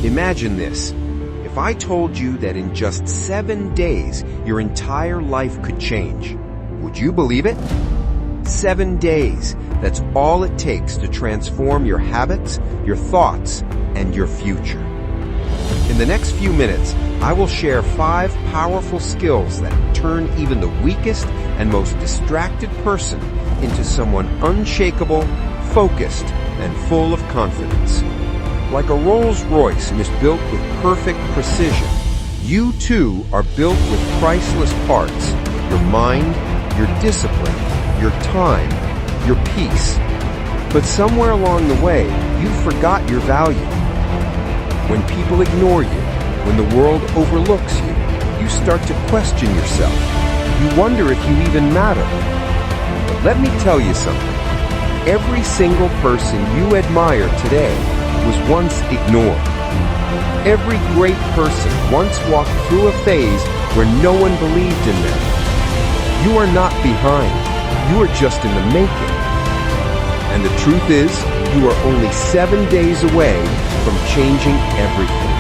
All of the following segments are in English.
Imagine this. If I told you that in just 7 days, your entire life could change, would you believe it? 7 days. That's all it takes to transform your habits, your thoughts, and your future. In the next few minutes, I will share 5 powerful skills that turn even the weakest and most distracted person into someone unshakable, focused, and full of confidence. Like a Rolls-Royce is built with perfect precision, you too are built with priceless parts: your mind, your discipline, your time, your peace. But somewhere along the way, you forgot your value. When people ignore you, when the world overlooks you, you start to question yourself. You wonder if you even matter. But let me tell you something. Every single person you admire today was once ignored. Every great person once walked through a phase where no one believed in them. You are not behind. You are just in the making. And the truth is, you are only 7 days away from changing everything.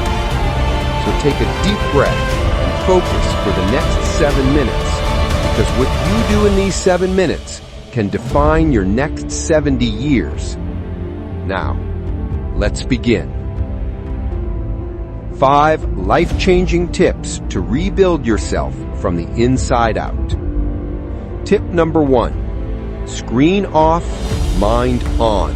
So take a deep breath and focus for the next 7 minutes, because what you do in these 7 minutes can define your next 70 years. Now, let's begin. 5 life-changing tips to rebuild yourself from the inside out. Tip number 1. Screen off, mind on.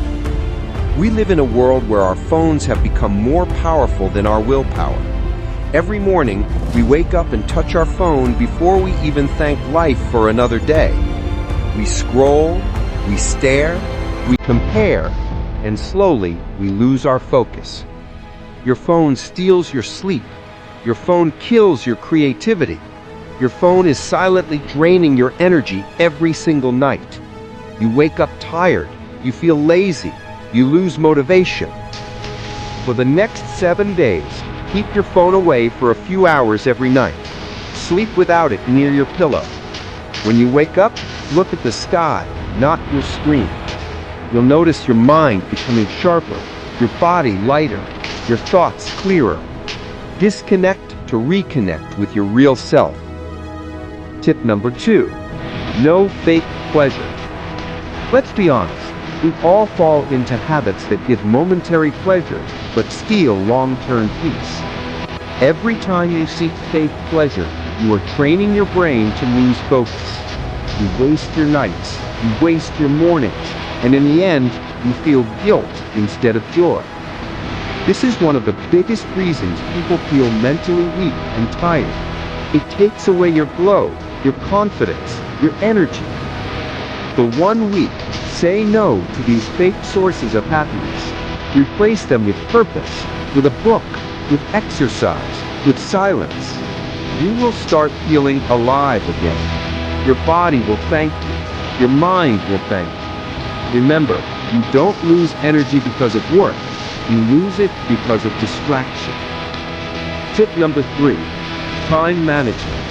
We live in a world where our phones have become more powerful than our willpower. Every morning, we wake up and touch our phone before we even thank life for another day. We scroll, we stare, we compare, and slowly we lose our focus. Your phone steals your sleep. Your phone kills your creativity. Your phone is silently draining your energy every single night. You wake up tired. You feel lazy. You lose motivation. For the next 7 days, keep your phone away for a few hours every night. Sleep without it near your pillow. When you wake up, look at the sky, not your screen. You'll notice your mind becoming sharper, your body lighter, your thoughts clearer. Disconnect to reconnect with your real self. Tip number 2. No fake pleasure. Let's be honest, we all fall into habits that give momentary pleasure but steal long-term peace. Every time you seek fake pleasure, you are training your brain to lose focus. You waste your nights, you waste your mornings, and in the end, you feel guilt instead of joy. This is one of the biggest reasons people feel mentally weak and tired. It takes away your glow, your confidence, your energy. For 1 week, say no to these fake sources of happiness. Replace them with purpose, with a book, with exercise, with silence. You will start feeling alive again. Your body will thank you. Your mind will thank you. Remember, you don't lose energy because of work. You lose it because of distraction. Tip number 3. Time management.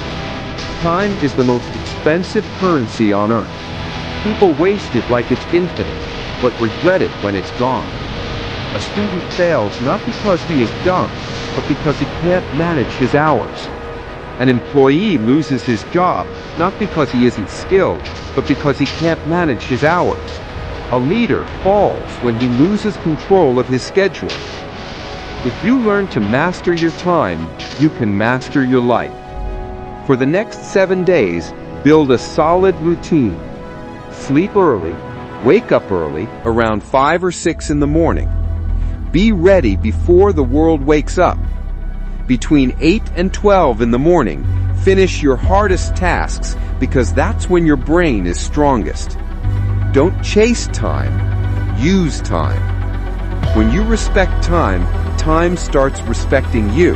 Time is the most expensive currency on earth. People waste it like it's infinite, but regret it when it's gone. A student fails not because he is dumb, but because he can't manage his hours. An employee loses his job not because he isn't skilled, but because he can't manage his hours. A leader falls when he loses control of his schedule. If you learn to master your time, you can master your life. For the next 7 days, build a solid routine. Sleep early, wake up early, around 5 or 6 in the morning. Be ready before the world wakes up. Between 8 and 12 in the morning, finish your hardest tasks because that's when your brain is strongest. Don't chase time, use time. When you respect time, time starts respecting you.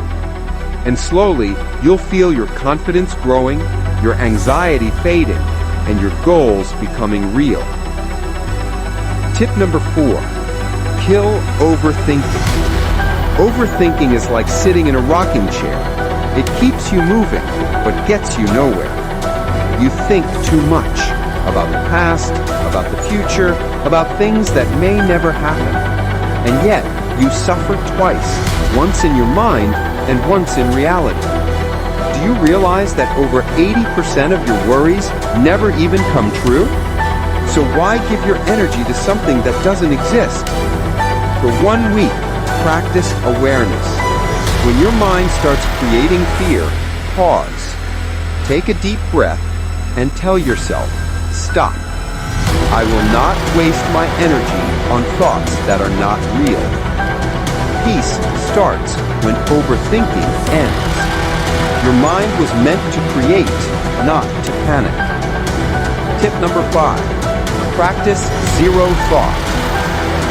And slowly, you'll feel your confidence growing, your anxiety fading, and your goals becoming real. Tip number 4. Kill overthinking. Overthinking is like sitting in a rocking chair. It keeps you moving, but gets you nowhere. You think too much about the past, about the future, about things that may never happen. And yet, you suffer twice, once in your mind and once in reality. Do you realize that over 80% of your worries never even come true? So why give your energy to something that doesn't exist? For 1 week, practice awareness. When your mind starts creating fear, pause. Take a deep breath and tell yourself, stop. I will not waste my energy on thoughts that are not real. Peace starts when overthinking ends. Your mind was meant to create, not to panic. Tip number 5. Practice zero thought.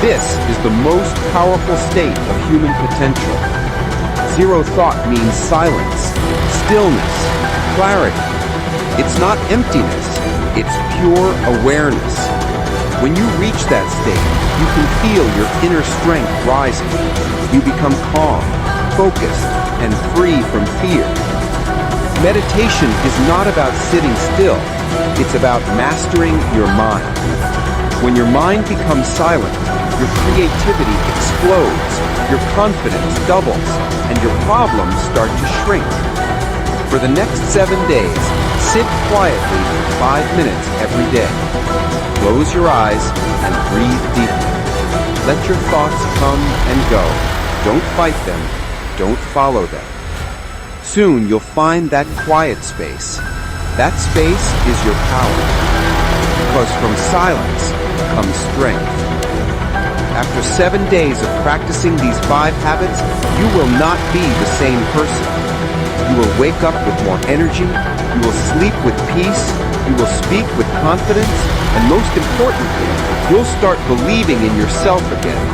This is the most powerful state of human potential. Zero thought means silence, stillness, clarity. It's not emptiness, it's pure awareness. When you reach that state, you can feel your inner strength rising. You become calm, focused, and free from fear. Meditation is not about sitting still, it's about mastering your mind. When your mind becomes silent, your creativity explodes, your confidence doubles, and your problems start to shrink. For the next 7 days, sit quietly for 5 minutes every day. Close your eyes and breathe deeply. Let your thoughts come and go. Don't fight them. Don't follow them. Soon you'll find that quiet space. That space is your power. Because from silence comes strength. After 7 days of practicing these 5 habits, you will not be the same person. You will wake up with more energy, you will sleep with peace, you will speak with confidence, and most importantly, you'll start believing in yourself again.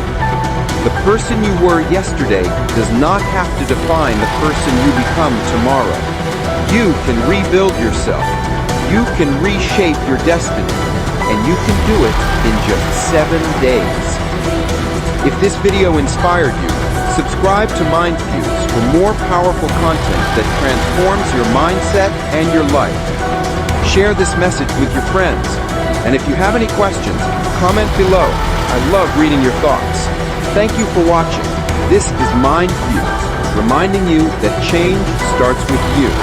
The person you were yesterday does not have to define the person you become tomorrow. You can rebuild yourself. You can reshape your destiny. And you can do it in just 7 days. If this video inspired you, subscribe to MindFuse for more powerful content that transforms your mindset and your life. Share this message with your friends. And if you have any questions, comment below. I love reading your thoughts. Thank you for watching. This is MindFuse, reminding you that change starts with you.